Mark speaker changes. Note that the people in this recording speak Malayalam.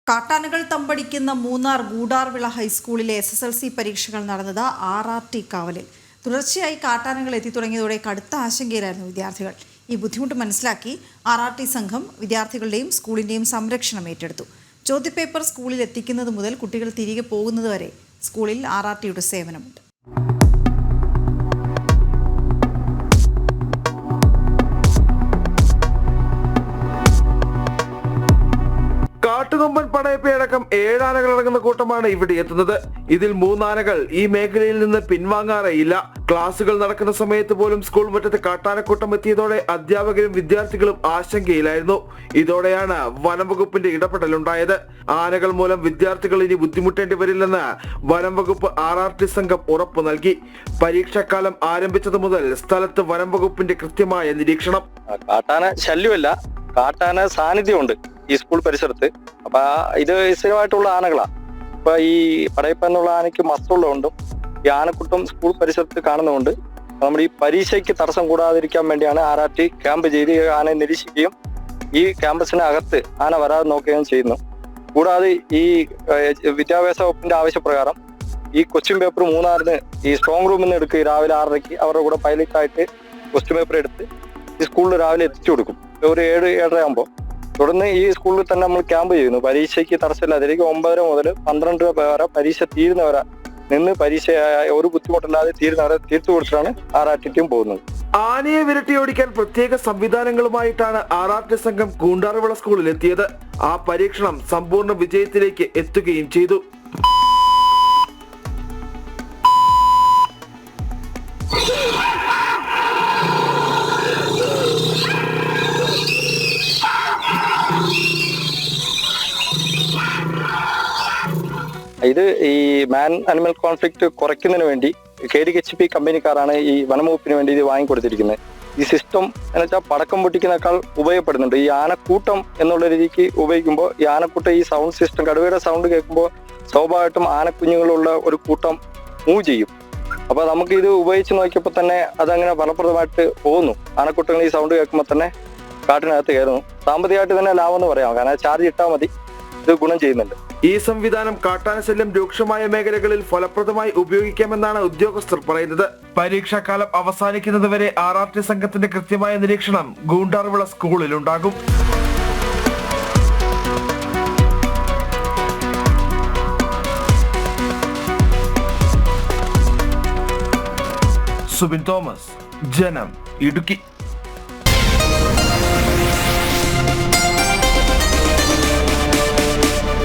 Speaker 1: കാട്ടാനകൾ തമ്പടിക്കുന്ന മൂന്നാർ ഗൂഡാർവിള ഹൈസ്കൂളിലെ SSLC പരീക്ഷകൾ നടന്നത് RRT കാവലിൽ. തുടർച്ചയായി കാട്ടാനകൾ എത്തിത്തുടങ്ങിയതോടെ കടുത്ത ആശങ്കയിലായിരുന്നു വിദ്യാർത്ഥികൾ. ഈ ബുദ്ധിമുട്ട് മനസ്സിലാക്കി RRT സംഘം വിദ്യാർത്ഥികളുടെയും സ്കൂളിൻ്റെയും സംരക്ഷണം ഏറ്റെടുത്തു. ചോദ്യപേപ്പർ സ്കൂളിൽ എത്തിക്കുന്നത് മുതൽ കുട്ടികൾ തിരികെ പോകുന്നതുവരെ സ്കൂളിൽ RRTയുടെ സേവനമുണ്ട്.
Speaker 2: കാട്ടുകൊമ്പൻ പടയപ്പയടക്കം 7 ആനകളടങ്ങുന്ന കൂട്ടമാണ് ഇവിടെ എത്തുന്നത്. ഇതിൽ 3 ആനകൾ ഈ മേഖലയിൽ നിന്ന് പിൻവാങ്ങാറേയില്ല. ക്ലാസുകൾ നടക്കുന്ന സമയത്ത് പോലും സ്കൂൾ മുറ്റത്ത് കാട്ടാനക്കൂട്ടം എത്തിയതോടെ അധ്യാപകരും വിദ്യാർത്ഥികളും ആശങ്കയിലായിരുന്നു. ഇതോടെയാണ് വനംവകുപ്പിന്റെ ഇടപെടലുണ്ടായത്. ആനകൾ മൂലം വിദ്യാർത്ഥികൾ ഇനി ബുദ്ധിമുട്ടേണ്ടി വരില്ലെന്ന് വനംവകുപ്പ് RRT സംഘം ഉറപ്പു നൽകി. പരീക്ഷാക്കാലം ആരംഭിച്ചത് മുതൽ സ്ഥലത്ത് വനംവകുപ്പിന്റെ കൃത്യമായ നിരീക്ഷണം.
Speaker 3: കാട്ടാന ശല്യമല്ല, കാട്ടാന സാന്നിധ്യമുണ്ട് ഈ സ്കൂൾ പരിസരത്ത്. അപ്പൊ ഇത് സ്ഥിരമായിട്ടുള്ള ആനകളാ. അപ്പൊ ഈ പടയപ്പ എന്നുള്ള ആനയ്ക്ക് മസ്തുള്ളതുകൊണ്ടും ഈ ആനക്കൂട്ടം സ്കൂൾ പരിസരത്ത് കാണുന്നതുകൊണ്ട് നമ്മുടെ ഈ പരീക്ഷയ്ക്ക് തടസ്സം കൂടാതിരിക്കാൻ വേണ്ടിയാണ് RRT ക്യാമ്പ് ചെയ്ത് ആനയെ നിരീക്ഷിക്കുകയും ഈ ക്യാമ്പസിനകത്ത് ആന വരാതെ നോക്കുകയും ചെയ്യുന്നു. കൂടാതെ ഈ വിദ്യാഭ്യാസ വകുപ്പിന്റെ ആവശ്യപ്രകാരം ഈ ക്വസ്റ്റ്യൻ പേപ്പർ മൂന്നാറിന് ഈ സ്ട്രോങ് റൂമിൽ നിന്ന് എടുക്കുക. രാവിലെ 6:30 അവരുടെ കൂടെ പൈലറ്റായിട്ട് ക്വസ്റ്റ്യൻ പേപ്പർ എടുത്ത് ഈ സ്കൂളിൽ രാവിലെ എത്തിച്ചു കൊടുക്കും. ഒരു 7-7:30 ആകുമ്പോൾ തുടർന്ന് ഈ സ്കൂളിൽ തന്നെ നമ്മൾ ക്യാമ്പ് ചെയ്യുന്നു. പരീക്ഷയ്ക്ക് തടസ്സമില്ലാതിരിക്കും 9 മുതൽ 12 വരെ പരീക്ഷ തീരുന്നവരെ നിന്ന് പരീക്ഷ ഒരു ബുദ്ധിമുട്ടില്ലാതെ തീരുന്നവരെ തീർത്തു കൊടുത്തിട്ടാണ് RRT ടീം പോകുന്നത്.
Speaker 2: ആനയെ വിരട്ടിയോടിക്കാൻ പ്രത്യേക സംവിധാനങ്ങളുമായിട്ടാണ് RRT സംഘം ഗൂഡാർവിള സ്കൂളിൽ എത്തിയത്. ആ പരീക്ഷണം സമ്പൂർണ്ണ വിജയത്തിലേക്ക് എത്തുകയും ചെയ്തു.
Speaker 3: ഇത് ഈ മാൻ അനിമൽ കോൺഫ്ലിക്റ്റ് കുറയ്ക്കുന്നതിന് വേണ്ടി KDHP കമ്പനിക്കാരാണ് ഈ വനംവകുപ്പിന് വേണ്ടി ഇത് വാങ്ങിക്കൊടുത്തിരിക്കുന്നത്. ഈ സിസ്റ്റം എന്ന് വെച്ചാൽ പടക്കം പൊട്ടിക്കുന്നേക്കാൾ ഉപയോഗപ്പെടുന്നുണ്ട്. ഈ ആനക്കൂട്ടം എന്നുള്ള രീതിക്ക് ഉപയോഗിക്കുമ്പോൾ ഈ ആനക്കൂട്ടം ഈ സൗണ്ട് സിസ്റ്റം കടുവയുടെ സൗണ്ട് കേൾക്കുമ്പോൾ സ്വാഭാവികമായിട്ടും ആനക്കുഞ്ഞുങ്ങളുള്ള ഒരു കൂട്ടം മൂവ് ചെയ്യും. അപ്പൊ നമുക്ക് ഇത് ഉപയോഗിച്ച് നോക്കിയപ്പോൾ തന്നെ അതങ്ങനെ ഫലപ്രദമായിട്ട് പോകുന്നു. ആനക്കൂട്ടങ്ങൾ ഈ സൗണ്ട് കേൾക്കുമ്പോൾ തന്നെ കാട്ടിനകത്ത് കയറുന്നു. സാമ്പത്തികമായിട്ട് തന്നെ ലാഭം എന്ന് പറയാം. കാരണം ചാർജ് ഇട്ടാൽ മതി, ഇത് ഗുണം ചെയ്യുന്നുണ്ട്.
Speaker 2: ഈ സംവിധാനം കാട്ടാന ശല്യം രൂക്ഷമായ മേഖലകളിൽ ഫലപ്രദമായി ഉപയോഗിക്കാമെന്നാണ് ഉദ്യോഗസ്ഥർ പറയുന്നത്. പരീക്ഷാകാലം അവസാനിക്കുന്നതുവരെ RRT സംഘത്തിന്റെ കൃത്യമായ നിരീക്ഷണം ഗൂഡാർവിള സ്കൂളിലുണ്ടാകും. സുബിൻ തോമസ്, ജനം, ഇടുക്കി.